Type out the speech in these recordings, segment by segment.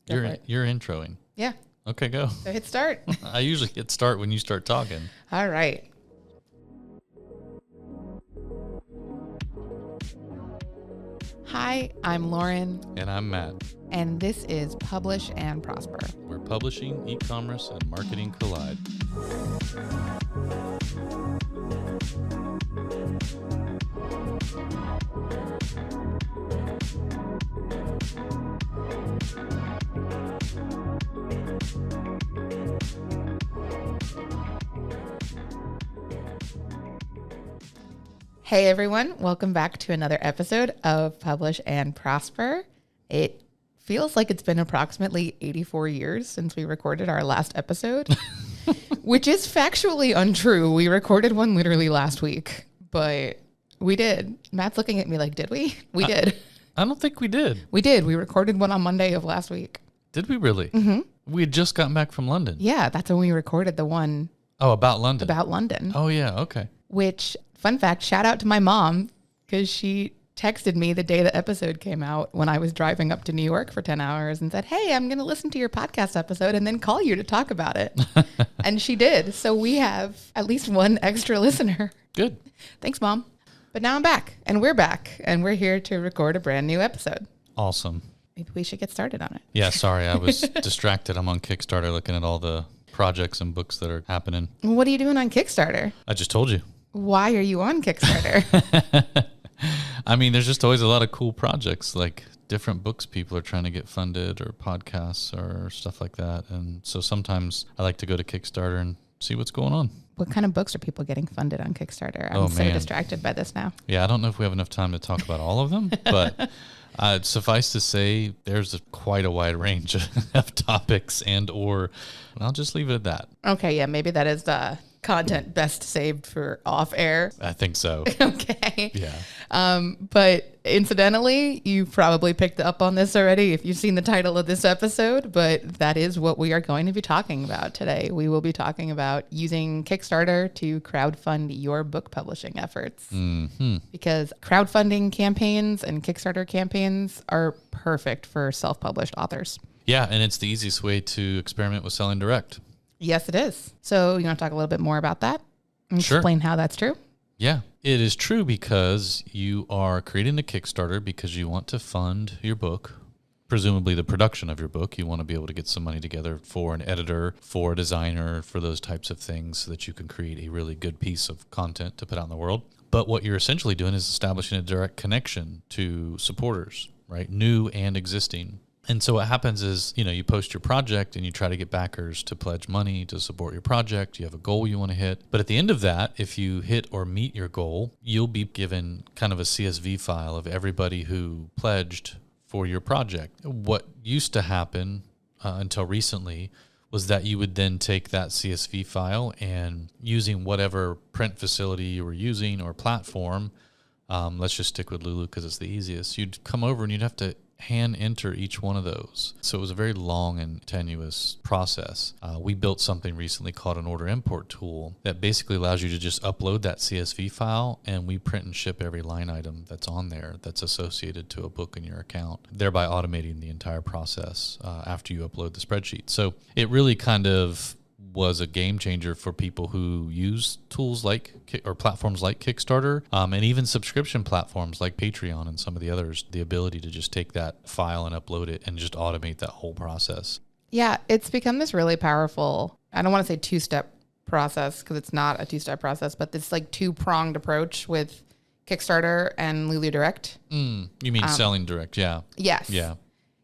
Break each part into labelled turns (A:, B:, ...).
A: You're introing.
B: Yeah.
A: Okay, go.
B: So hit start.
A: I usually hit start when you start talking.
B: All right. Hi, I'm Lauren.
A: And I'm Matt.
B: And this is Publish and Prosper.
A: Where publishing, e-commerce, and marketing collide.
B: Hey everyone, welcome back to another episode of Publish and Prosper. It feels like it's been approximately 84 years since we recorded our last episode, which is factually untrue. We recorded one literally last week, but we did. Matt's looking at me like, did we? We did.
A: I don't think we did.
B: We did. We recorded one on Monday of last week.
A: Did we really?
B: Mm-hmm.
A: We had just gotten back from London.
B: Yeah, that's when we recorded the one.
A: Oh, about London.
B: About London.
A: Oh, yeah. Okay.
B: Which, fun fact, shout out to my mom, because she texted me the day the episode came out when I was driving up to New York for 10 hours and said, hey, I'm going to listen to your podcast episode and then call you to talk about it. And she did. So we have at least one extra listener.
A: Good.
B: Thanks, Mom. But now I'm back, and we're here to record a brand new episode.
A: Awesome.
B: Maybe we should get started on it.
A: Yeah, sorry. I was distracted. I'm on Kickstarter looking at all the projects and books that are happening.
B: What are you doing on Kickstarter?
A: I just told you.
B: Why are you on Kickstarter?
A: I mean, there's just always a lot of cool projects, like different books people are trying to get funded or podcasts or stuff like that. And so sometimes I like to go to Kickstarter and see what's going on.
B: What kind of books are people getting funded on Kickstarter? I'm so distracted by this now.
A: Yeah, I don't know if we have enough time to talk about all of them, but suffice to say, there's quite a wide range of topics and I'll just leave it at that.
B: Okay, yeah, maybe that is the content best saved for off air.
A: I think so.
B: Okay.
A: Yeah.
B: But incidentally, you probably picked up on this already if you've seen the title of this episode, but that is what we are going to be talking about today. We will be talking about using Kickstarter to crowdfund your book publishing efforts.
A: Mm-hmm.
B: Because crowdfunding campaigns and Kickstarter campaigns are perfect for self-published authors.
A: Yeah, and it's the easiest way to experiment with selling direct.
B: Yes, it is. So you want to talk a little bit more about that? And
A: Sure.
B: Explain how that's true?
A: Yeah, it is true because you are creating a Kickstarter because you want to fund your book, presumably the production of your book. You want to be able to get some money together for an editor, for a designer, for those types of things so that you can create a really good piece of content to put out in the world. But what you're essentially doing is establishing a direct connection to supporters, right? New and existing. And so what happens is, you post your project and you try to get backers to pledge money to support your project. You have a goal you want to hit. But at the end of that, if you hit or meet your goal, you'll be given kind of a CSV file of everybody who pledged for your project. What used to happen until recently was that you would then take that CSV file and using whatever print facility you were using or platform, let's just stick with Lulu because it's the easiest, you'd come over and you'd have to hand enter each one of those. So it was a very long and tenuous process. We built something recently called an order import tool that basically allows you to just upload that CSV file and we print and ship every line item that's on there that's associated to a book in your account, thereby automating the entire process after you upload the spreadsheet. So it really kind of was a game changer for people who use tools like or platforms like Kickstarter and even subscription platforms like Patreon and some of the others, the ability to just take that file and upload it and just automate that whole process.
B: Yeah, it's become this really powerful, I don't want to say two-step process because it's not a two-step process, but this like two-pronged approach with Kickstarter and Lulu Direct.
A: You mean selling direct? Yeah.
B: Yes.
A: Yeah.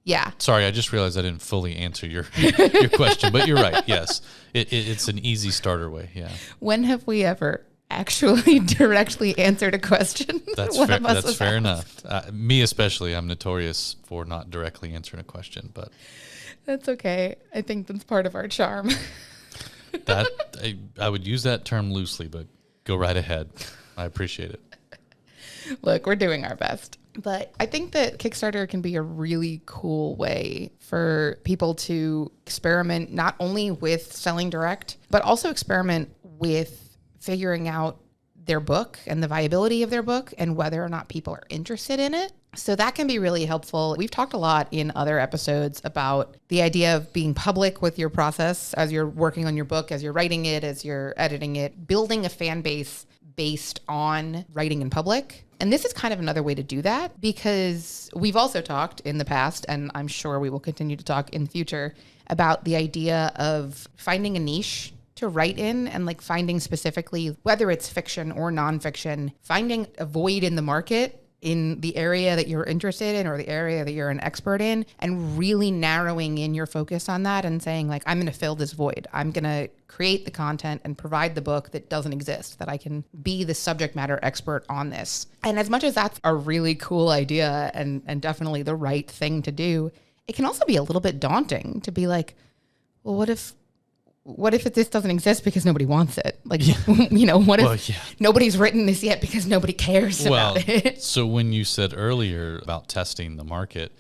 B: Yeah.
A: Sorry, I just realized I didn't fully answer your your question, but you're right. Yes, it's an easy starter way. Yeah.
B: When have we ever actually directly answered a question?
A: That's fair. That's fair enough. Me especially, I'm notorious for not directly answering a question, but
B: that's okay. I think that's part of our charm.
A: That I would use that term loosely, but go right ahead. I appreciate it.
B: Look, we're doing our best. But I think that Kickstarter can be a really cool way for people to experiment not only with selling direct, but also experiment with figuring out their book and the viability of their book and whether or not people are interested in it. So that can be really helpful. We've talked a lot in other episodes about the idea of being public with your process as you're working on your book, as you're writing it, as you're editing it, building a fan base based on writing in public. And this is kind of another way to do that, because we've also talked in the past, and I'm sure we will continue to talk in the future, about the idea of finding a niche to write in, and like finding specifically, whether it's fiction or nonfiction, finding a void in the market in the area that you're interested in or the area that you're an expert in, and really narrowing in your focus on that and saying like, I'm going to fill this void. I'm going to create the content and provide the book that doesn't exist, that I can be the subject matter expert on this. And as much as that's a really cool idea and definitely the right thing to do, it can also be a little bit daunting to be like, well, what if this doesn't exist because nobody wants it? Like, what if nobody's written this yet because nobody cares about it?
A: So when you said earlier about testing the market,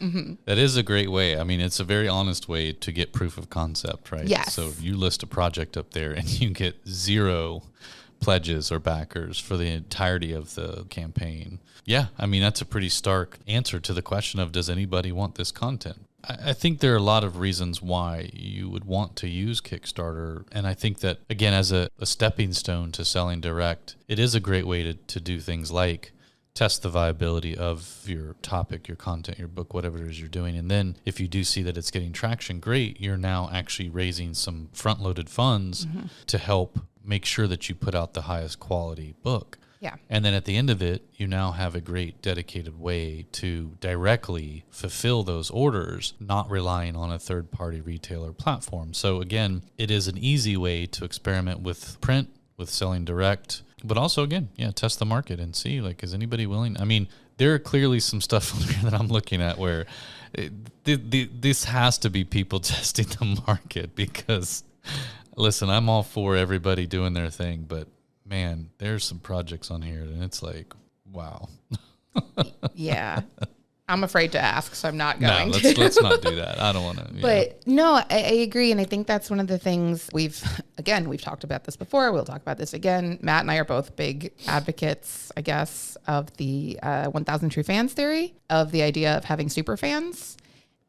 A: that is a great way. I mean, it's a very honest way to get proof of concept, right?
B: Yes.
A: So you list a project up there and you get 0 pledges or backers for the entirety of the campaign. Yeah, I mean, that's a pretty stark answer to the question of, does anybody want this content? I think there are a lot of reasons why you would want to use Kickstarter. And I think that, again, as a stepping stone to selling direct, it is a great way to do things like test the viability of your topic, your content, your book, whatever it is you're doing. And then if you do see that it's getting traction, great, you're now actually raising some front-loaded funds to help make sure that you put out the highest quality book.
B: Yeah.
A: And then at the end of it, you now have a great dedicated way to directly fulfill those orders, not relying on a third-party retailer platform. So again, it is an easy way to experiment with print, with selling direct, but also, again, test the market and see, like, is anybody willing? I mean, there are clearly some stuff on here that I'm looking at where this has to be people testing the market, because, listen, I'm all for everybody doing their thing, but man, there's some projects on here and it's like, wow.
B: Yeah. I'm afraid to ask, so I'm not going
A: to. Let's not do that. I don't want to.
B: But no, I agree. And I think that's one of the things we've talked about this before. We'll talk about this again. Matt and I are both big advocates, I guess, of the 1,000 True Fans theory, of the idea of having super fans.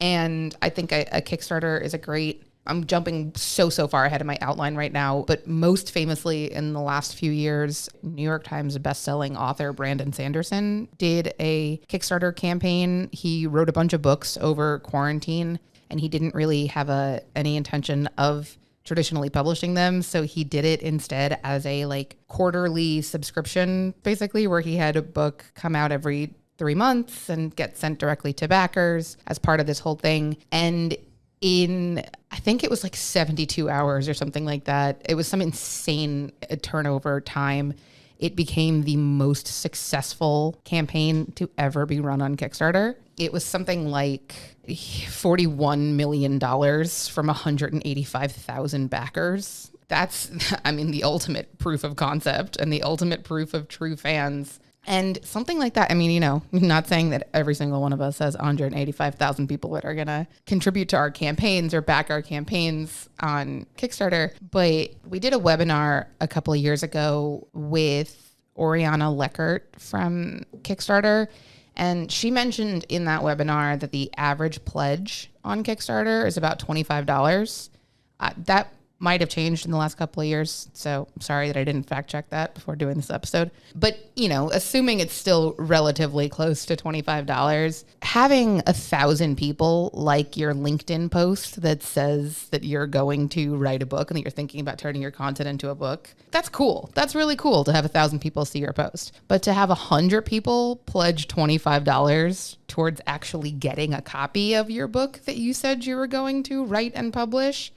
B: And I think a Kickstarter is a great, I'm jumping so far ahead of my outline right now, but most famously in the last few years, New York Times bestselling author Brandon Sanderson did a Kickstarter campaign. He wrote a bunch of books over quarantine, and he didn't really have any intention of traditionally publishing them. So he did it instead as a quarterly subscription, basically, where he had a book come out every 3 months and get sent directly to backers as part of this whole thing. And I think it was 72 hours or something like that, it was some insane turnover time, it became the most successful campaign to ever be run on Kickstarter. It was something like $41 million from 185,000 backers. That's, the ultimate proof of concept and the ultimate proof of true fans. And something like that, not saying that every single one of us has 185,000 people that are going to contribute to our campaigns or back our campaigns on Kickstarter, but we did a webinar a couple of years ago with Oriana Leckert from Kickstarter, and she mentioned in that webinar that the average pledge on Kickstarter is about $25. That might have changed in the last couple of years, so I'm sorry that I didn't fact check that before doing this episode. But, assuming it's still relatively close to $25, having 1,000 people like your LinkedIn post that says that you're going to write a book and that you're thinking about turning your content into a book, that's cool. That's really cool to have 1,000 people see your post. But to have 100 people pledge $25 towards actually getting a copy of your book that you said you were going to write and publish,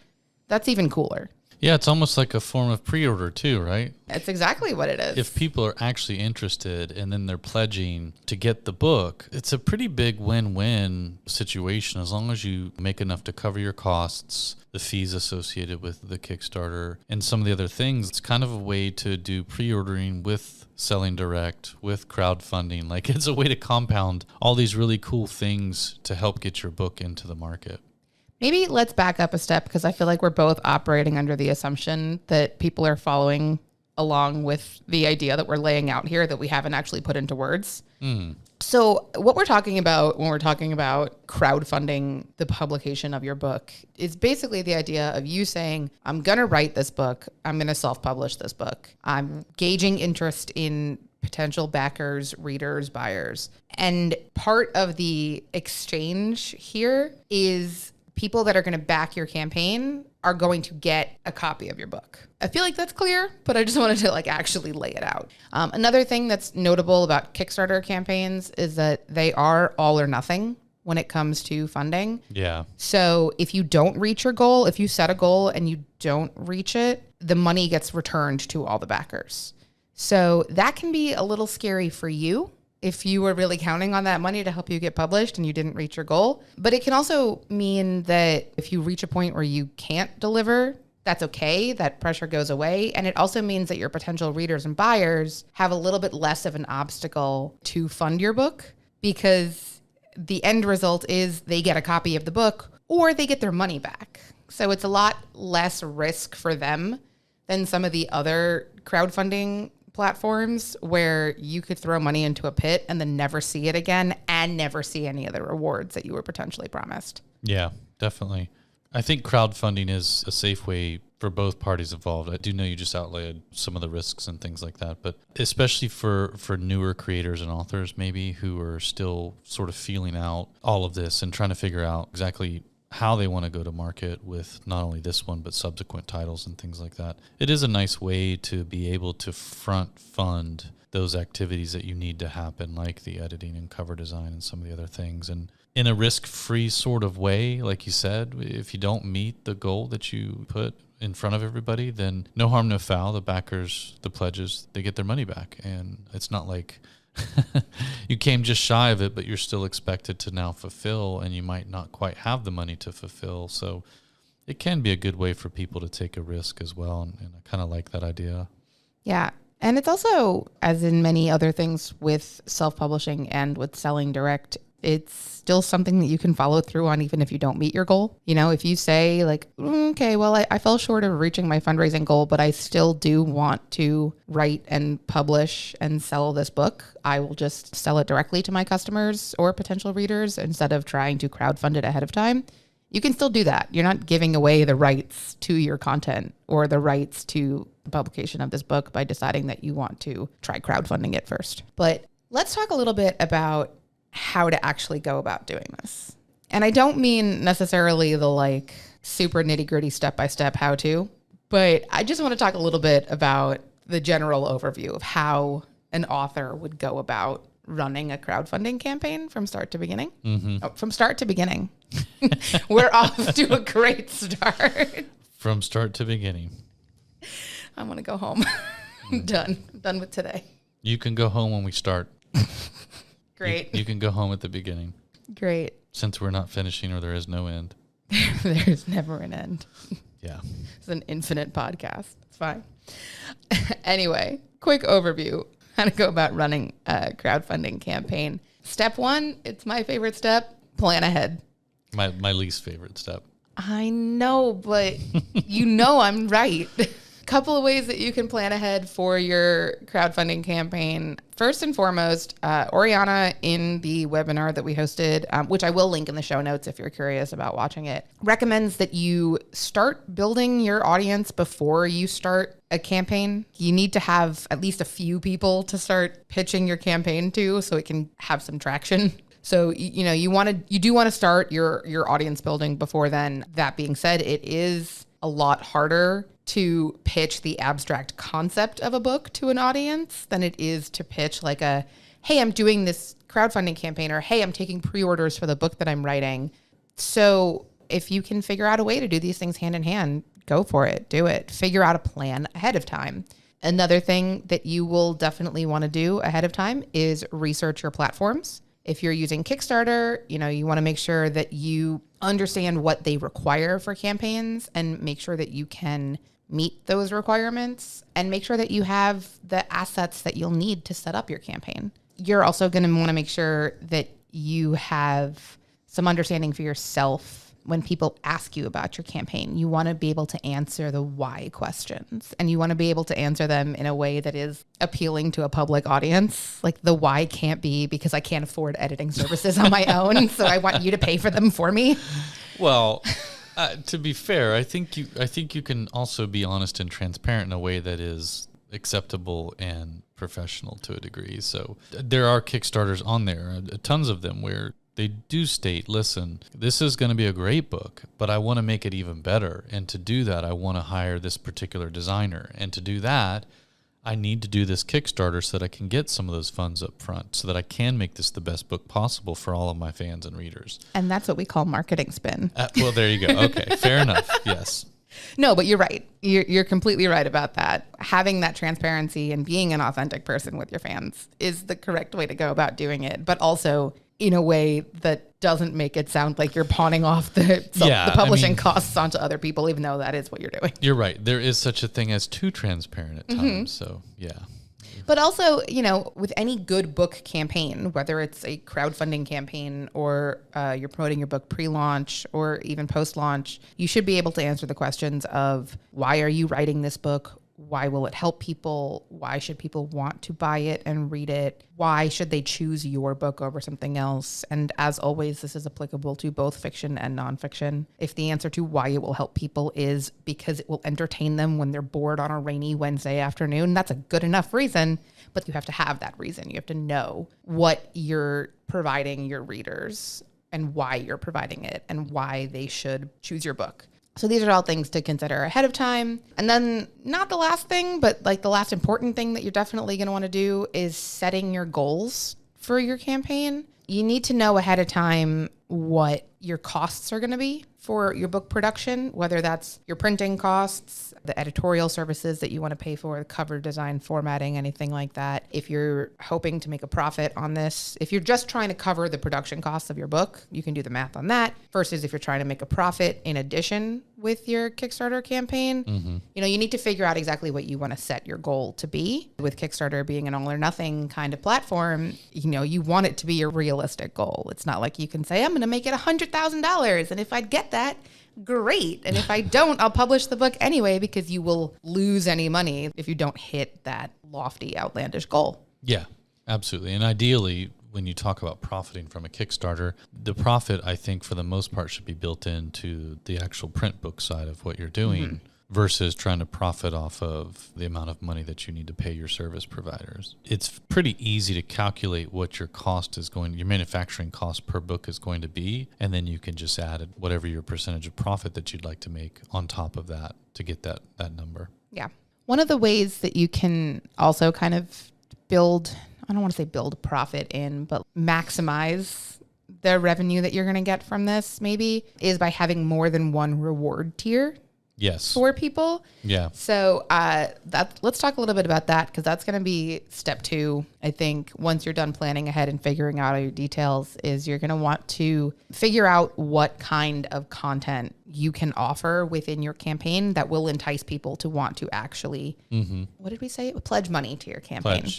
B: that's even cooler.
A: Yeah, it's almost like a form of pre-order too, right?
B: That's exactly what it is.
A: If people are actually interested and then they're pledging to get the book, it's a pretty big win-win situation as long as you make enough to cover your costs, the fees associated with the Kickstarter, and some of the other things. It's kind of a way to do pre-ordering with selling direct, with crowdfunding. It's a way to compound all these really cool things to help get your book into the market.
B: Maybe let's back up a step, because I feel like we're both operating under the assumption that people are following along with the idea that we're laying out here that we haven't actually put into words. So what we're talking about when we're talking about crowdfunding the publication of your book is basically the idea of you saying, I'm going to write this book. I'm going to self-publish this book. I'm gauging interest in potential backers, readers, buyers. And part of the exchange here is people that are going to back your campaign are going to get a copy of your book. I feel like that's clear, but I just wanted to actually lay it out. Another thing that's notable about Kickstarter campaigns is that they are all or nothing when it comes to funding.
A: Yeah.
B: So if you don't reach your goal, if you set a goal and you don't reach it, the money gets returned to all the backers. So that can be a little scary for you if you were really counting on that money to help you get published and you didn't reach your goal. But it can also mean that if you reach a point where you can't deliver, that's okay. That pressure goes away. And it also means that your potential readers and buyers have a little bit less of an obstacle to fund your book, because the end result is they get a copy of the book or they get their money back. So it's a lot less risk for them than some of the other crowdfunding platforms where you could throw money into a pit and then never see it again and never see any of the rewards that you were potentially promised.
A: Yeah, definitely. I think crowdfunding is a safe way for both parties involved. I do know you just outlaid some of the risks and things like that, but especially for newer creators and authors maybe who are still sort of feeling out all of this and trying to figure out exactly how they want to go to market with not only this one, but subsequent titles and things like that. It is a nice way to be able to front fund those activities that you need to happen, like the editing and cover design and some of the other things. And in a risk-free sort of way, like you said, if you don't meet the goal that you put in front of everybody, then no harm, no foul. The backers, the pledges, they get their money back. And it's not like you came just shy of it, but you're still expected to now fulfill, and you might not quite have the money to fulfill. So it can be a good way for people to take a risk as well. And I kind of like that idea.
B: Yeah. And it's also, as in many other things with self-publishing and with selling direct, it's still something that you can follow through on even if you don't meet your goal. You know, if you say okay, well, I fell short of reaching my fundraising goal, but I still do want to write and publish and sell this book, I will just sell it directly to my customers or potential readers instead of trying to crowdfund it ahead of time. You can still do that. You're not giving away the rights to your content or the rights to the publication of this book by deciding that you want to try crowdfunding it first. But let's talk a little bit about how to actually go about doing this. And I don't mean necessarily the super nitty gritty step-by-step how-to, but I just want to talk a little bit about the general overview of how an author would go about running a crowdfunding campaign from start to beginning. Mm-hmm. Oh, from start to beginning. We're off to a great start.
A: From start to beginning.
B: I want to go home. Done with today.
A: You can go home when we start.
B: Great.
A: You can go home at the beginning.
B: Great.
A: Since we're not finishing, or there is no end.
B: There's never an end.
A: Yeah.
B: It's an infinite podcast. It's fine. Anyway, quick overview. How to go about running a crowdfunding campaign. Step one, it's my favorite step, plan ahead.
A: My least favorite step.
B: I know, but you know I'm right. Couple of ways that you can plan ahead for your crowdfunding campaign. First and foremost, Oriana in the webinar that we hosted, which I will link in the show notes if you're curious about watching it, recommends that you start building your audience before you start a campaign. You need to have at least a few people to start pitching your campaign to so it can have some traction. So, you do want to start your audience building before then. That being said, it is a lot harder to pitch the abstract concept of a book to an audience than it is to pitch hey, I'm doing this crowdfunding campaign, or hey, I'm taking pre-orders for the book that I'm writing. So if you can figure out a way to do these things hand in hand, go for it, do it. Figure out a plan ahead of time. Another thing that you will definitely want to do ahead of time is research your platforms. If you're using Kickstarter, you want to make sure that you understand what they require for campaigns and make sure that you can meet those requirements and make sure that you have the assets that you'll need to set up your campaign. You're also going to want to make sure that you have some understanding for yourself when people ask you about your campaign, you want to be able to answer the why questions, and you want to be able to answer them in a way that is appealing to a public audience. Like the why can't be because I can't afford editing services on my own, so I want you to pay for them for me.
A: Well, to be fair, I think you can also be honest and transparent in a way that is acceptable and professional to a degree. So there are Kickstarters on there, tons of them, where they do state, listen, this is going to be a great book, but I want to make it even better. And to do that, I want to hire this particular designer. And to do that, I need to do this Kickstarter so that I can get some of those funds up front, so that I can make this the best book possible for all of my fans and readers.
B: And that's what we call marketing spin.
A: Well, there you go. Okay, fair enough. Yes.
B: No, but you're right. You're completely right about that. Having that transparency and being an authentic person with your fans is the correct way to go about doing it, but also in a way that doesn't make it sound like you're pawning off the publishing costs onto other people, even though that is what you're doing.
A: You're right. There is such a thing as too transparent at times. So, yeah.
B: But also, with any good book campaign, whether it's a crowdfunding campaign or you're promoting your book pre-launch or even post-launch, you should be able to answer the questions of why are you writing this book? Why will it help people? Why should people want to buy it and read it? Why should they choose your book over something else? And as always, this is applicable to both fiction and nonfiction. If the answer to why it will help people is because it will entertain them when they're bored on a rainy Wednesday afternoon, that's a good enough reason, but you have to have that reason. You have to know what you're providing your readers and why you're providing it and why they should choose your book. So these are all things to consider ahead of time. And then not the last thing, but like the last important thing that you're definitely going to want to do is setting your goals for your campaign. You need to know ahead of time what your costs are going to be for your book production, whether that's your printing costs, the editorial services that you want to pay for, the cover design, formatting, anything like that. If you're hoping to make a profit on this, if you're just trying to cover the production costs of your book, you can do the math on that. Versus if you're trying to make a profit in addition with your Kickstarter campaign, you need to figure out exactly what you want to set your goal to be. With Kickstarter being an all or nothing kind of platform, you want it to be a realistic goal. It's not like you can say, I'm going to make it $100,000. And if I get that, great. And if I don't, I'll publish the book anyway, because you will lose any money if you don't hit that lofty, outlandish goal.
A: Yeah, absolutely. And ideally, when you talk about profiting from a Kickstarter, the profit, I think, for the most part, should be built into the actual print book side of what you're doing versus trying to profit off of the amount of money that you need to pay your service providers. It's pretty easy to calculate what your manufacturing cost per book is going to be, and then you can just add whatever your percentage of profit that you'd like to make on top of that to get that number.
B: Yeah. One of the ways that you can also kind of build, I don't want to say build profit in, but maximize the revenue that you're going to get from this maybe is by having more than one reward tier.
A: Yes.
B: For people.
A: Yeah.
B: So let's talk a little bit about that, because that's going to be step 2. I think once you're done planning ahead and figuring out all your details, is you're going to want to figure out what kind of content you can offer within your campaign that will entice people to want to actually, what did we say? Pledge money to your campaign.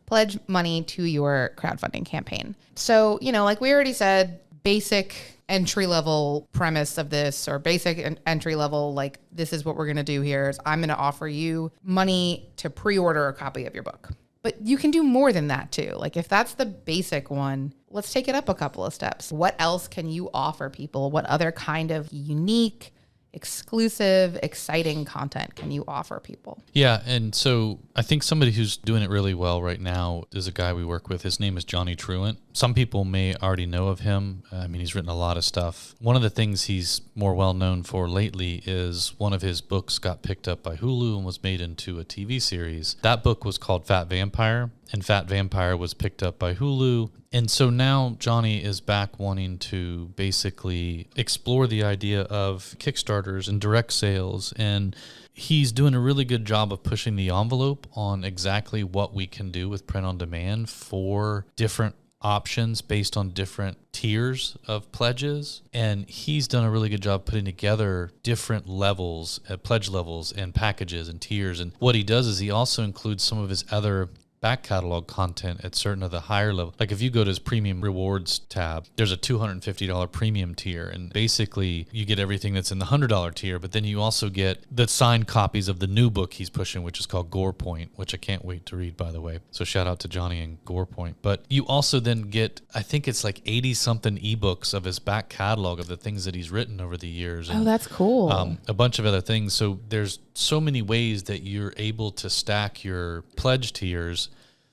B: Pledge money to your crowdfunding campaign. So, like we already said, basic entry-level premise of this, or basic entry-level, like, this is what we're going to do here, is I'm going to offer you money to pre-order a copy of your book. But you can do more than that too. Like, if that's the basic one, let's take it up a couple of steps. What else can you offer people? What other kind of unique, exclusive, exciting content can you offer people?
A: Yeah, and so I think somebody who's doing it really well right now is a guy we work with. His name is Johnny Truant. Some people may already know of him. He's written a lot of stuff. One of the things he's more well known for lately is one of his books got picked up by Hulu and was made into a TV series. That book was called Fat Vampire, and Fat Vampire was picked up by Hulu. And so now Johnny is back wanting to basically explore the idea of Kickstarters and direct sales, and he's doing a really good job of pushing the envelope on exactly what we can do with print on demand for different options based on different tiers of pledges. And he's done a really good job putting together different levels, pledge levels and packages and tiers. And what he does is he also includes some of his other back catalog content at certain of the higher level. Like if you go to his premium rewards tab, there's a $250 premium tier. And basically you get everything that's in the $100 tier, but then you also get the signed copies of the new book he's pushing, which is called Gore Point, which I can't wait to read, by the way. So shout out to Johnny and Gore Point. But you also then get, I think it's like 80 something ebooks of his back catalog of the things that he's written over the years.
B: Oh, that's cool.
A: A bunch of other things. So there's so many ways that you're able to stack your pledge tiers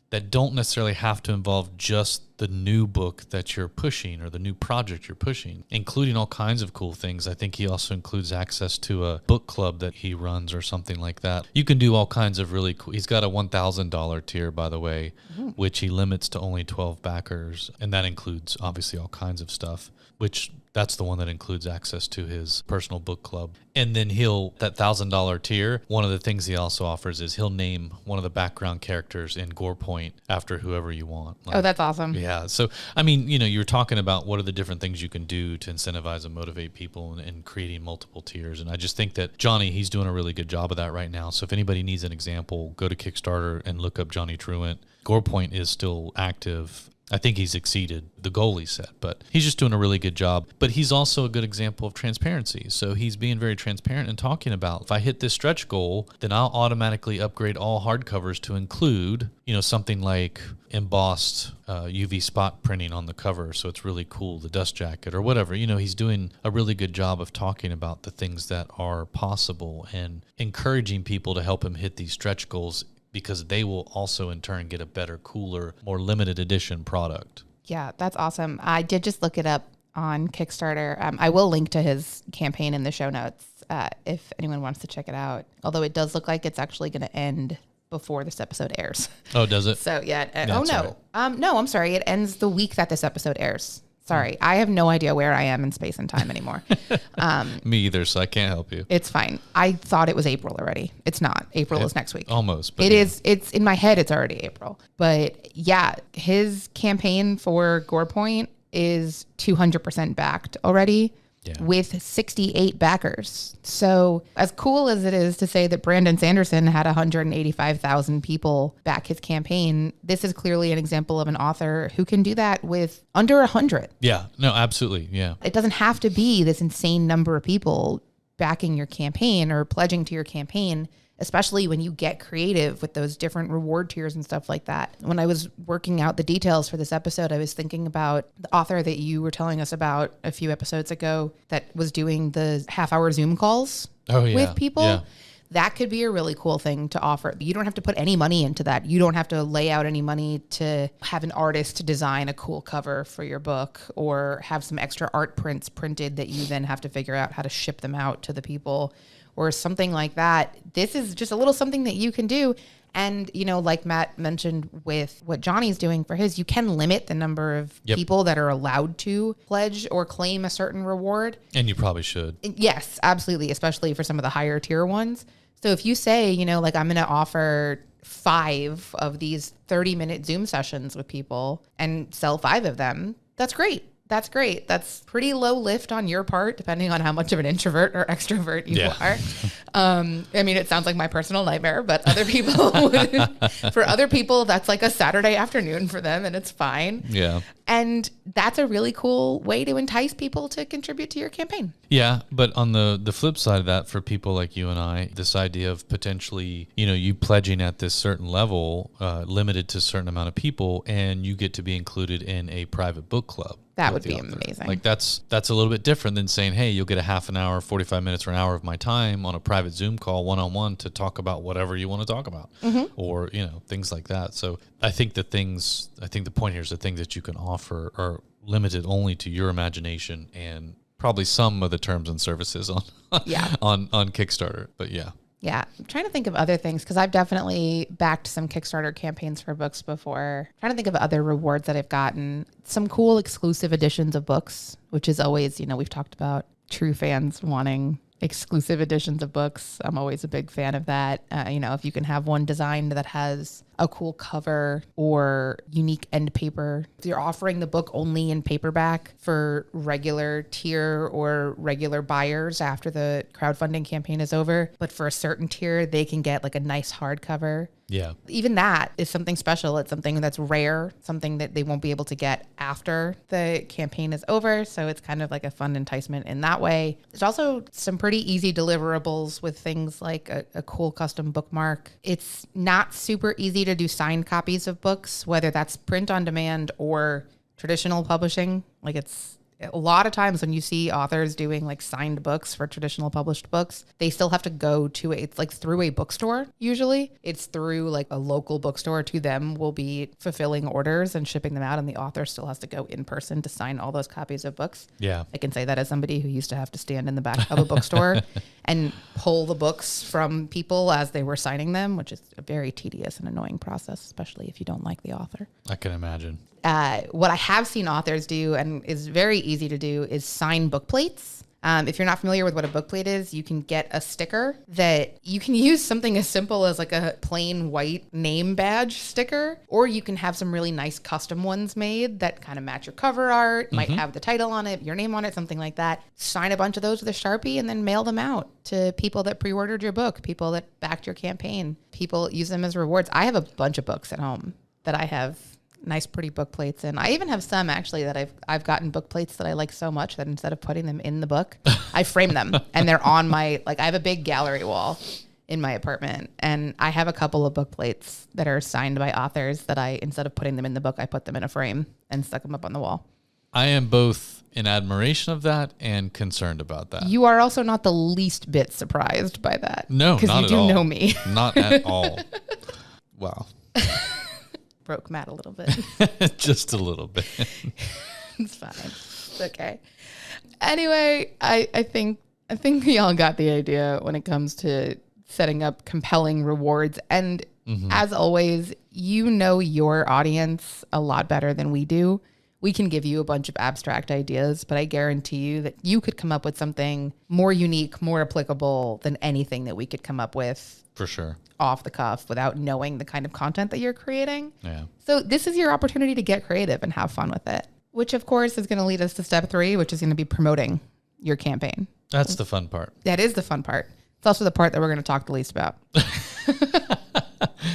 A: that don't necessarily have to involve just the new book that you're pushing or the new project you're pushing, including all kinds of cool things. I think he also includes access to a book club that he runs or something like that. You can do all kinds of really cool. He's got a $1,000 tier, by the way, which he limits to only 12 backers. And that includes obviously all kinds of stuff, which that's the one that includes access to his personal book club. And then that $1,000 tier, one of the things he also offers is he'll name one of the background characters in Gore Point after whoever you want.
B: Like, oh, that's awesome.
A: Yeah. So, I mean, you're talking about what are the different things you can do to incentivize and motivate people and creating multiple tiers. And I just think that Johnny, he's doing a really good job of that right now. So if anybody needs an example, go to Kickstarter and look up Johnny Truant. Gore Point is still active. I think he's exceeded the goal he set, but he's just doing a really good job. But he's also a good example of transparency. So he's being very transparent and talking about, if I hit this stretch goal, then I'll automatically upgrade all hardcovers to include, something like embossed UV spot printing on the cover. So it's really cool, the dust jacket or whatever. He's doing a really good job of talking about the things that are possible and encouraging people to help him hit these stretch goals, because they will also in turn get a better, cooler, more limited edition product.
B: Yeah, that's awesome. I did just look it up on Kickstarter. I will link to his campaign in the show notes if anyone wants to check it out. Although it does look like it's actually going to end before this episode airs.
A: Oh, does it?
B: So yeah. No. No, I'm sorry. It ends the week that this episode airs. Sorry, I have no idea where I am in space and time anymore.
A: Me either, so I can't help you.
B: It's fine. I thought it was April already. It's not. April is next week.
A: Almost. But
B: it is. It's in my head. It's already April. But yeah, his campaign for Gore Point is 200% backed already. Yeah. With 68 backers. So as cool as it is to say that Brandon Sanderson had 185,000 people back his campaign, this is clearly an example of an author who can do that with under 100.
A: Yeah, no, absolutely. Yeah.
B: It doesn't have to be this insane number of people backing your campaign or pledging to your campaign, especially when you get creative with those different reward tiers and stuff like that. When I was working out the details for this episode, I was thinking about the author that you were telling us about a few episodes ago that was doing the half-hour Zoom calls with people. Yeah. That could be a really cool thing to offer. You don't have to put any money into that. You don't have to lay out any money to have an artist to design a cool cover for your book or have some extra art prints printed that you then have to figure out how to ship them out to the people or something like that. This is just a little something that you can do. And, like Matt mentioned with what Johnny's doing for his, you can limit the number of people that are allowed to pledge or claim a certain reward.
A: And you probably should.
B: Yes, absolutely. Especially for some of the higher tier ones. So if you say, I'm going to offer 5 of these 30-minute Zoom sessions with people and sell 5 of them, that's great. That's great. That's pretty low lift on your part, depending on how much of an introvert or extrovert you are. I mean, it sounds like my personal nightmare, but other people, for other people, that's like a Saturday afternoon for them, and it's fine.
A: Yeah.
B: And that's a really cool way to entice people to contribute to your campaign.
A: Yeah, but on the flip side of that, for people like you and I, this idea of potentially, you pledging at this certain level, limited to a certain amount of people, and you get to be included in a private book club.
B: That would be amazing.
A: Like that's a little bit different than saying, hey, you'll get a half an hour, 45 minutes or an hour of my time on a private Zoom call one-on-one to talk about whatever you want to talk about or, things like that. So I think the point here is the things that you can offer are limited only to your imagination and probably some of the terms and services on Kickstarter. But yeah.
B: Yeah, I'm trying to think of other things because I've definitely backed some Kickstarter campaigns for books before. I'm trying to think of other rewards that I've gotten. Some cool exclusive editions of books, which is always, we've talked about true fans wanting exclusive editions of books. I'm always a big fan of that. If you can have one designed that has a cool cover or unique end paper. If you're offering the book only in paperback for regular tier or regular buyers after the crowdfunding campaign is over, but for a certain tier, they can get like a nice hardcover.
A: Yeah.
B: Even that is something special. It's something that's rare, something that they won't be able to get after the campaign is over. So it's kind of like a fun enticement in that way. There's also some pretty easy deliverables with things like a cool custom bookmark. It's not super easy to do signed copies of books, whether that's print on demand or traditional publishing. Like it's a lot of times when you see authors doing like signed books for traditional published books, they still have to go to it's like through a bookstore. Usually it's through like a local bookstore. To them will be fulfilling orders and shipping them out. And the author still has to go in person to sign all those copies of books.
A: Yeah.
B: I can say that as somebody who used to have to stand in the back of a bookstore and pull the books from people as they were signing them, which is a very tedious and annoying process, especially if you don't like the author.
A: I can imagine.
B: What I have seen authors do and is very easy to do is sign book plates. If you're not familiar with what a book plate is, you can get a sticker that you can use something as simple as like a plain white name badge sticker, or you can have some really nice custom ones made that kind of match your cover art, might have the title on it, your name on it, something like that. Sign a bunch of those with a Sharpie and then mail them out to people that pre-ordered your book, people that backed your campaign. People use them as rewards. I have a bunch of books at home that I have nice, pretty book plates. And I even have some actually that I've gotten book plates that I like so much that instead of putting them in the book, I frame them and they're on my, like I have a big gallery wall in my apartment and I have a couple of book plates that are signed by authors that I, instead of putting them in the book, I put them in a frame and stuck them up on the wall.
A: I am both in admiration of that and concerned about that.
B: You are also not the least bit surprised by that.
A: No, not at all.
B: Because you do know me.
A: Not at all. Wow.
B: Broke Matt a little bit.
A: Just a little bit.
B: It's fine. It's okay. Anyway, I think we all got the idea when it comes to setting up compelling rewards. And as always, you know your audience a lot better than we do. We can give you a bunch of abstract ideas, but I guarantee you that you could come up with something more unique, more applicable than anything that we could come up with.
A: For sure.
B: Off the cuff without knowing the kind of content that you're creating.
A: Yeah.
B: So this is your opportunity to get creative and have fun with it, which of course is going to lead us to step 3, which is going to be promoting your campaign.
A: That's the fun part.
B: That is the fun part. It's also the part that we're going to talk the least about.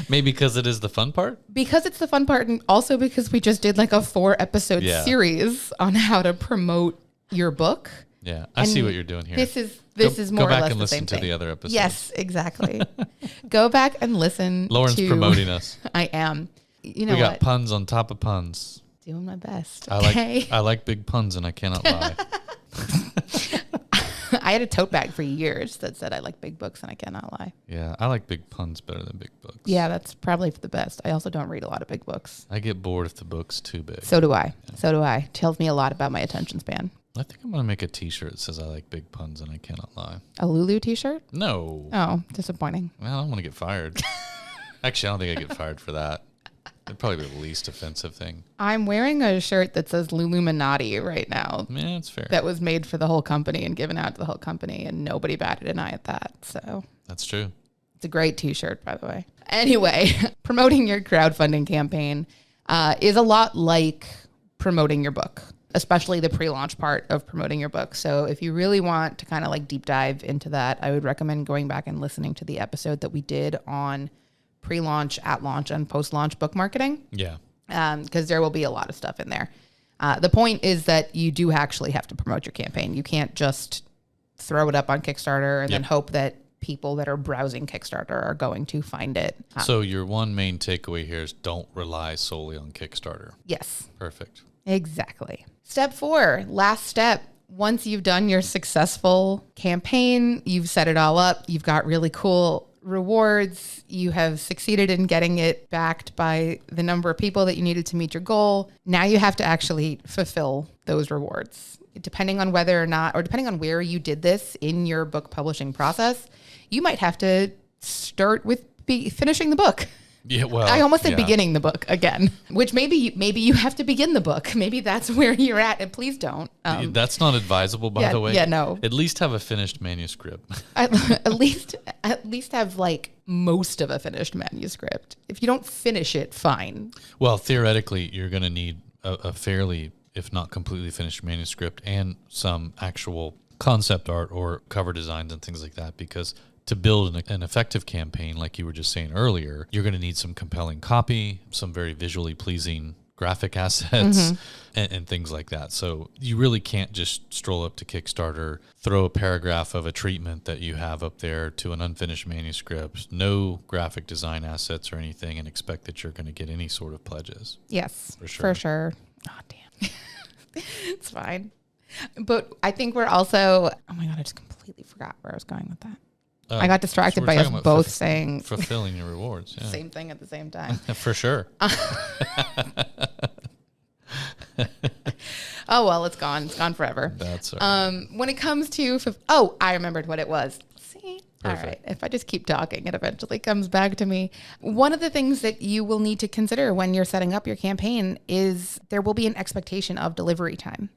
A: Maybe because it is the fun part? Because
B: it's the fun part, and also because we just did like a 4-episode series on how to promote your book.
A: Yeah, I see what you're doing here.
B: This is more or less the same thing. Go back and listen
A: to the other episodes.
B: Yes, exactly. Go back and listen.
A: Lauren's promoting us.
B: I am. You know
A: we got puns on top of puns.
B: Doing my best.
A: Okay? I like big puns, and I cannot lie.
B: I had a tote bag for years that said I like big books and I cannot lie.
A: Yeah, I like big puns better than big books.
B: Yeah, that's probably the best. I also don't read a lot of big books.
A: I get bored if the book's too big.
B: So do I. Yeah. So do I. Tells me a lot about my attention span.
A: I think I'm going to make a t-shirt that says I like big puns and I cannot lie.
B: A Lulu t-shirt?
A: No.
B: Oh, disappointing.
A: Well, I don't want to get fired. Actually, I don't think I get fired for that. It'd probably be the least offensive thing.
B: I'm wearing a shirt that says Luluminati right now.
A: Yeah, that's fair.
B: That was made for the whole company and given out to the whole company, and nobody batted an eye at that. So
A: that's true.
B: It's a great t-shirt, by the way. Anyway, promoting your crowdfunding campaign is a lot like promoting your book, especially the pre-launch part of promoting your book. So if you really want to kind of like deep dive into that, I would recommend going back and listening to the episode that we did on pre-launch, at launch, and post-launch book marketing.
A: Yeah.
B: Because there will be a lot of stuff in there. The point is that you do actually have to promote your campaign. You can't just throw it up on Kickstarter and then hope that people that are browsing Kickstarter are going to find it.
A: So your one main takeaway here is don't rely solely on Kickstarter.
B: Yes.
A: Perfect.
B: Exactly. Step 4, last step. Once you've done your successful campaign, you've set it all up, you've got really cool rewards, you have succeeded in getting it backed by the number of people that you needed to meet your goal. Now you have to actually fulfill those rewards. Depending on whether or not, or depending on where you did this in your book publishing process, you might have to start with finishing the book.
A: Yeah, well,
B: I almost said beginning the book again, which maybe you have to begin the book. Maybe that's where you're at, and please don't.
A: That's not advisable, by the way.
B: Yeah, no.
A: At least have a finished manuscript.
B: At least have like most of a finished manuscript. If you don't finish it, fine.
A: Well, theoretically, you're going to need a fairly, if not completely finished manuscript and some actual concept art or cover designs and things like that, because to build an effective campaign, like you were just saying earlier, you're going to need some compelling copy, some very visually pleasing graphic assets, and things like that. So you really can't just stroll up to Kickstarter, throw a paragraph of a treatment that you have up there to an unfinished manuscript, no graphic design assets or anything, and expect that you're going to get any sort of pledges.
B: Yes,
A: For
B: for sure. Oh, damn. It's fine. But I think we're also, oh my God, I just completely forgot where I was going with that. I got distracted
A: we're
B: by us
A: talking about
B: both saying
A: fulfilling your rewards. Yeah.
B: same thing at the same time.
A: For sure.
B: Oh, well, it's gone. It's gone forever.
A: That's all right.
B: When it comes to, I remembered what it was. See? Perfect. All right. If I just keep talking, it eventually comes back to me. One of the things that you will need to consider when you're setting up your campaign is there will be an expectation of delivery time.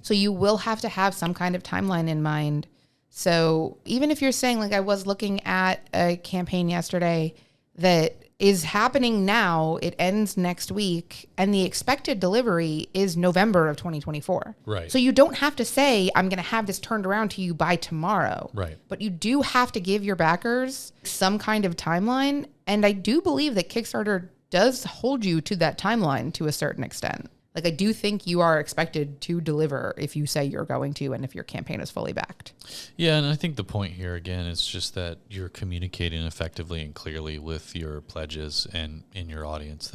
B: So you will have to have some kind of timeline in mind. So even if you're saying, like, I was looking at a campaign yesterday that is happening now, it ends next week, and the expected delivery is November of 2024.
A: Right.
B: So you don't have to say, I'm going to have this turned around to you by tomorrow.
A: Right.
B: But you do have to give your backers some kind of timeline. And I do believe that Kickstarter does hold you to that timeline to a certain extent. Like, I do think you are expected to deliver if you say you're going to, and if your campaign is fully backed.
A: Yeah, and I think the point here, again, is just that you're communicating effectively and clearly with your pledges and in your audience.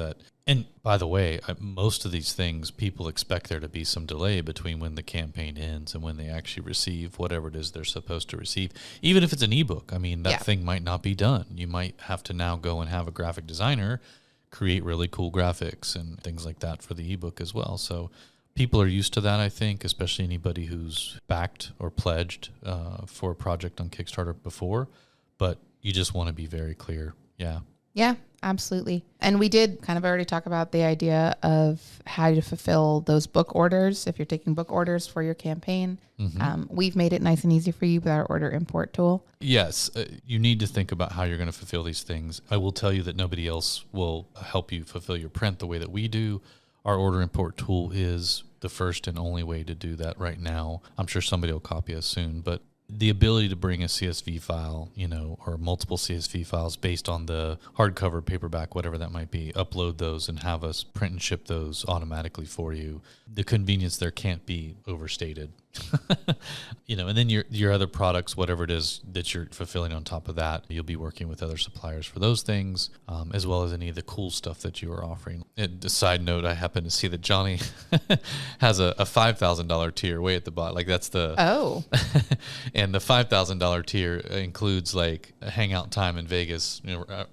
A: And by the way, most of these things, people expect there to be some delay between when the campaign ends and when they actually receive whatever it is they're supposed to receive. Even if it's an ebook, I mean, that thing might not be done. You might have to now go and have a graphic designer create really cool graphics and things like that for the ebook as well. So people are used to that, I think, especially anybody who's backed or pledged for a project on Kickstarter before. But you just want to be very clear. Yeah.
B: Yeah, absolutely. And we did kind of already talk about the idea of how to fulfill those book orders if you're taking book orders for your campaign. We've made it nice and easy for you with our order import tool.
A: Yes, you need to think about how you're going to fulfill these things. I will tell you that nobody else will help you fulfill your print the way that we do. Our order import tool is the first and only way to do that right now. I'm sure somebody will copy us soon, but the ability to bring a CSV file, or multiple CSV files based on the hardcover, paperback, whatever that might be, upload those and have us print and ship those automatically for you. The convenience there can't be overstated. And then your other products, whatever it is that you're fulfilling on top of that, you'll be working with other suppliers for those things, as well as any of the cool stuff that you are offering. And a side note, I happen to see that Johnny has a $5,000 tier way at the bottom. Like that's the...
B: Oh.
A: And the $5,000 tier includes like a hangout time in Vegas,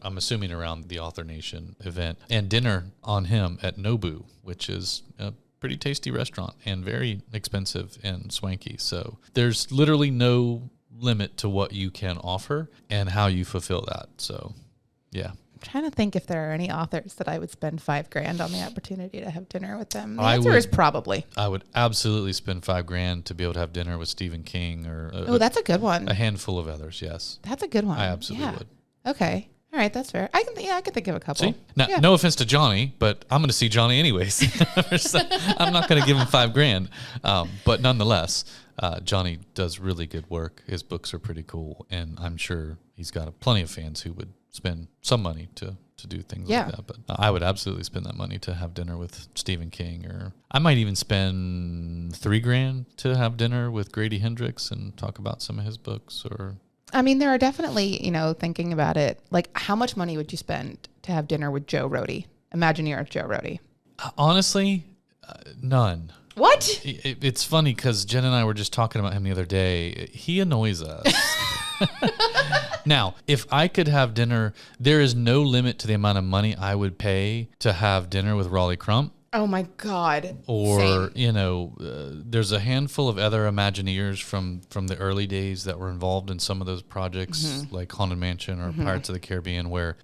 A: I'm assuming around the Author Nation event, and dinner on him at Nobu, which is a pretty tasty restaurant and very expensive and swanky. So there's literally no limit to what you can offer and how you fulfill that. So, yeah.
B: I'm trying to think if there are any authors that I would spend $5,000 on the opportunity to have dinner with them. The answer is probably.
A: I would absolutely spend $5,000 to be able to have dinner with Stephen King or
B: that's a good one.
A: A handful of others. Yes,
B: that's a good one.
A: I absolutely would.
B: Okay. All right, that's fair. I can think of a couple.
A: See? Now, no offense to Johnny, but I'm going to see Johnny anyways. I'm not going to give him $5,000, but nonetheless, Johnny does really good work. His books are pretty cool, and I'm sure he's got plenty of fans who would spend some money to do things like that. But I would absolutely spend that money to have dinner with Stephen King, or I might even spend $3,000 to have dinner with Grady Hendrix and talk about some of his books. Or
B: I mean, there are definitely, thinking about it, like how much money would you spend to have dinner with Joe Rohde? Imagineer Joe Rohde.
A: Honestly, none.
B: What?
A: It's funny because Jen and I were just talking about him the other day. He annoys us. Now, if I could have dinner, there is no limit to the amount of money I would pay to have dinner with Raleigh Crump.
B: Oh my God.
A: Or, there's a handful of other Imagineers from the early days that were involved in some of those projects, like Haunted Mansion or Pirates of the Caribbean, where,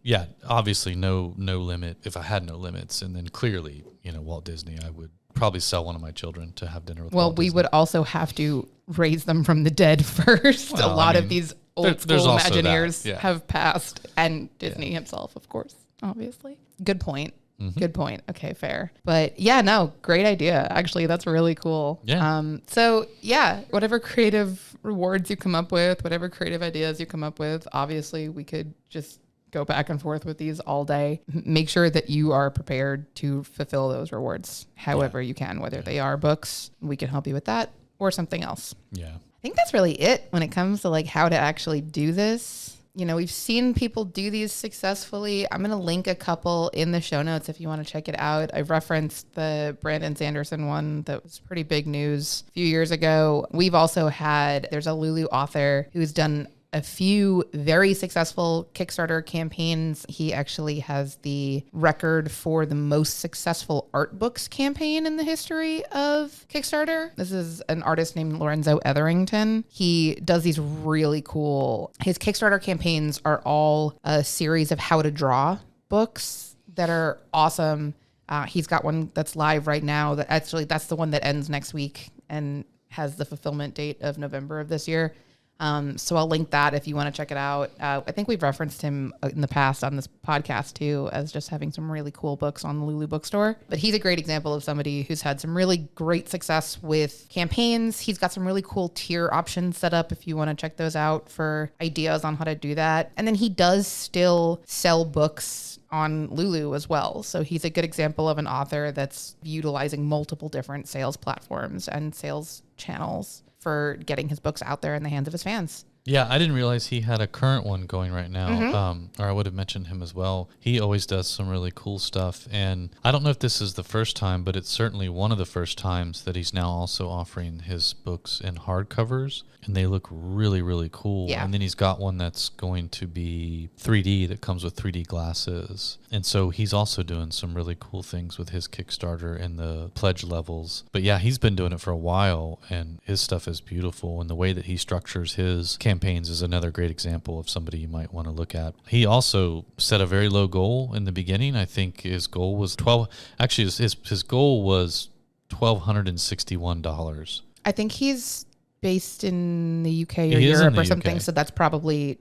A: obviously no limit if I had no limits. And then clearly, Walt Disney, I would probably sell one of my children to have dinner with Walt Disney.
B: Would also have to raise them from the dead first.
A: Well,
B: a lot of these old school Imagineers
A: that,
B: have passed, and Disney himself, of course, obviously. Good point. Good point. Okay, fair. But yeah, no, great idea. Actually, that's really cool.
A: Yeah.
B: So yeah, whatever creative rewards you come up with, whatever creative ideas you come up with, obviously we could just go back and forth with these all day. Make sure that you are prepared to fulfill those rewards however you can, whether they are books, we can help you with that, or something else.
A: Yeah.
B: I think that's really it when it comes to like how to actually do this. You know, we've seen people do these successfully. I'm going to link a couple in the show notes if you want to check it out. I've referenced the Brandon Sanderson one that was pretty big news a few years ago. We've also there's a Lulu author who's done a few very successful Kickstarter campaigns. He actually has the record for the most successful art books campaign in the history of Kickstarter. This is an artist named Lorenzo Etherington. He does these really cool, his Kickstarter campaigns are all a series of how to draw books that are awesome. He's got one that's live right now that's the one that ends next week and has the fulfillment date of November of this year. So I'll link that if you want to check it out. I think we've referenced him in the past on this podcast too, as just having some really cool books on the Lulu bookstore. But he's a great example of somebody who's had some really great success with campaigns. He's got some really cool tier options set up if you want to check those out for ideas on how to do that. And then he does still sell books on Lulu as well. So he's a good example of an author that's utilizing multiple different sales platforms and sales channels for getting his books out there in the hands of his fans.
A: Yeah, I didn't realize he had a current one going right now, or I would have mentioned him as well. He always does some really cool stuff, and I don't know if this is the first time, but it's certainly one of the first times that he's now also offering his books in hardcovers, and they look really, really cool.
B: Yeah.
A: And then he's got one that's going to be 3D that comes with 3D glasses, and so he's also doing some really cool things with his Kickstarter and the pledge levels. But yeah, he's been doing it for a while, and his stuff is beautiful, and the way that he structures his campaigns is another great example of somebody you might want to look at. He also set a very low goal in the beginning. I think his goal was his goal was $1,261.
B: I think he's based in the UK or Europe or something, so it's probably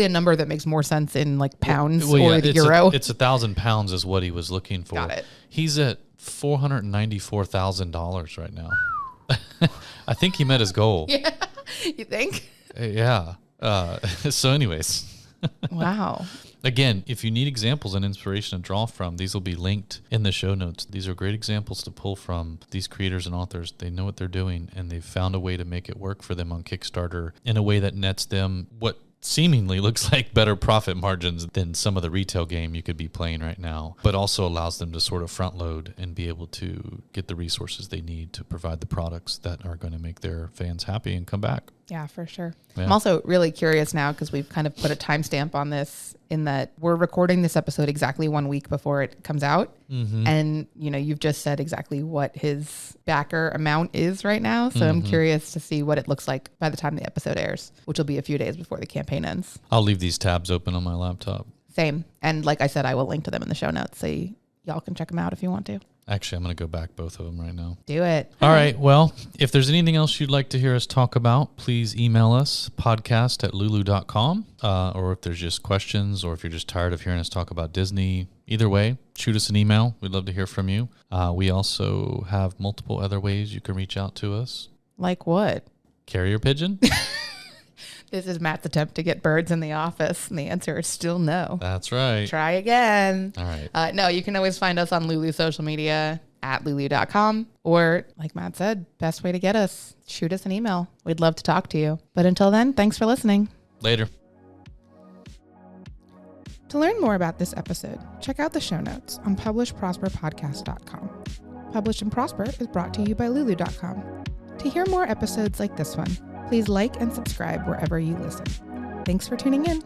B: a number that makes more sense in like pounds or the euro.
A: It's 1,000 pounds is what he was looking for.
B: Got it.
A: He's at $494,000 right now. I think he met his goal.
B: Yeah, you think?
A: Yeah. So anyways.
B: Wow.
A: Again, if you need examples and inspiration to draw from, these will be linked in the show notes. These are great examples to pull from. These creators and authors, they know what they're doing, and they've found a way to make it work for them on Kickstarter in a way that nets them what seemingly looks like better profit margins than some of the retail game you could be playing right now, but also allows them to sort of front load and be able to get the resources they need to provide the products that are going to make their fans happy and come back.
B: Yeah, for sure.
A: Yeah.
B: I'm also really curious now because we've kind of put a timestamp on this in that we're recording this episode exactly 1 week before it comes out. Mm-hmm. And, you know, you've just said exactly what his backer amount is right now. So I'm curious to see what it looks like by the time the episode airs, which will be a few days before the campaign ends.
A: I'll leave these tabs open on my laptop.
B: Same. And like I said, I will link to them in the show notes so y'all can check them out if you want to.
A: Actually, I'm going to go back both of them right now.
B: Do it.
A: All right. Well, if there's anything else you'd like to hear us talk about, please email us, podcast@lulu.com. Or if there's just questions, or if you're just tired of hearing us talk about Disney, either way, shoot us an email. We'd love to hear from you. We also have multiple other ways you can reach out to us.
B: Like what?
A: Carrier pigeon?
B: This is Matt's attempt to get birds in the office, and the answer is still no.
A: That's right.
B: Try again.
A: All right.
B: No, you can always find us on Lulu social media @lulu.com, or like Matt said, best way to get us, shoot us an email. We'd love to talk to you. But until then, thanks for listening.
A: Later.
B: To learn more about this episode, check out the show notes on publishprosperpodcast.com. Publish and Prosper is brought to you by lulu.com. To hear more episodes like this one, please like and subscribe wherever you listen. Thanks for tuning in.